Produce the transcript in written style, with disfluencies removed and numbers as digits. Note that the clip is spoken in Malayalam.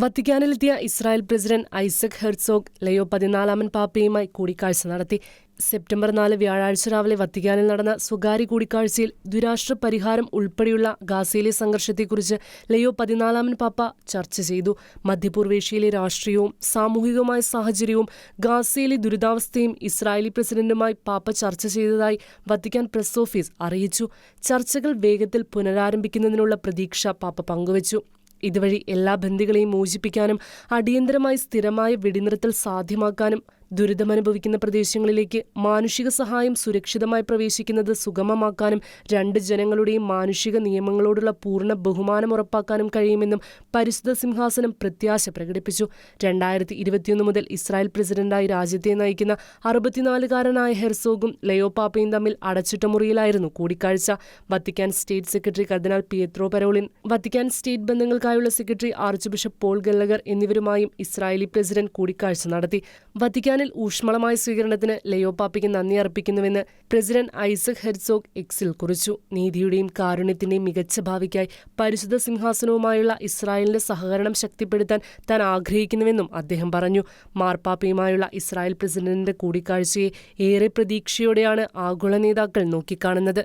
വത്തിക്കാനിലെത്തിയ Israel president Isaac Herzog Leo 14 പാപ്പയുമായി കൂടിക്കാഴ്ച നടത്തി. സെപ്റ്റംബർ 4 വ്യാഴാഴ്ച രാവിലെ വത്തിക്കാനിൽ നടന്ന സ്വകാര്യ കൂടിക്കാഴ്ചയിൽ ദ്വിരാഷ്ട്ര പരിഹാരം ഉൾപ്പെടെയുള്ള ഗാസയിലെ സംഘർഷത്തെക്കുറിച്ച് ലയോ 14 പാപ്പ ചർച്ച ചെയ്തു. മധ്യപൂർവേഷ്യയിലെ രാഷ്ട്രീയവും സാമൂഹികവുമായ സാഹചര്യവും ഗാസയിലെ ദുരിതാവസ്ഥയും ഇസ്രായേലി പ്രസിഡന്റുമായി പാപ്പ ചർച്ച ചെയ്തതായി വത്തിക്കാൻ പ്രസ് ഓഫീസ് അറിയിച്ചു. ചർച്ചകൾ വേഗത്തിൽ പുനരാരംഭിക്കുന്നതിനുള്ള പ്രതീക്ഷ പാപ്പ പങ്കുവച്ചു. ഇതുവഴി എല്ലാ ബന്ദികളെയും മോചിപ്പിക്കാനും അടിയന്തരമായി സ്ഥിരമായ വെടിനിർത്തൽ സാധ്യമാക്കാനും ദുരിതമനുഭവിക്കുന്ന പ്രദേശങ്ങളിലേക്ക് മാനുഷിക സഹായം സുരക്ഷിതമായി പ്രവേശിക്കുന്നത് സുഗമമാക്കാനും രണ്ട് ജനങ്ങളുടെയും മാനുഷിക നിയമങ്ങളോടുള്ള പൂർണ്ണ ബഹുമാനം ഉറപ്പാക്കാനും കഴിയുമെന്നും പരിശുദ്ധ സിംഹാസനം പ്രത്യാശ പ്രകടിപ്പിച്ചു. 2021 മുതൽ ഇസ്രായേൽ പ്രസിഡന്റായി രാജ്യത്തെ നയിക്കുന്ന 64-കാരനായ ഹെർസോഗും ലയോ പാപ്പയും തമ്മിൽ അടച്ചിട്ട മുറിയിലായിരുന്നു കൂടിക്കാഴ്ച. Vatican state secretary cardinal Pietro Parolin, Vatican state ബന്ധങ്ങൾക്കായുള്ള secretary archbishop Paul Gallagher എന്നിവരുമായും ഇസ്രായേലി പ്രസിഡന്റ് കൂടിക്കാഴ്ച നടത്തി. വത്തിക്കാൻ ഊഷ്മളമായ സ്വീകരണത്തിന് ലയോ പാപ്പയ്ക്ക് നന്ദി അർപ്പിക്കുന്നുവെന്ന് പ്രസിഡന്റ് ഐസക് ഹെർസോഗ് എക്സിൽ കുറിച്ചു. നീതിയുടെയും കാരുണ്യത്തിന്റെയും മികച്ച ഭാവിക്കായി പരിശുദ്ധ സിംഹാസനവുമായുള്ള ഇസ്രായേലിന്റെ സഹകരണം ശക്തിപ്പെടുത്താൻ താൻ ആഗ്രഹിക്കുന്നുവെന്നും അദ്ദേഹം പറഞ്ഞു. മാർപ്പാപ്പയുമായുള്ള ഇസ്രായേൽ പ്രസിഡന്റിന്റെ കൂടിക്കാഴ്ചയെ ഏറെ പ്രതീക്ഷയോടെയാണ് ആഗോള നേതാക്കൾ നോക്കിക്കാണുന്നത്.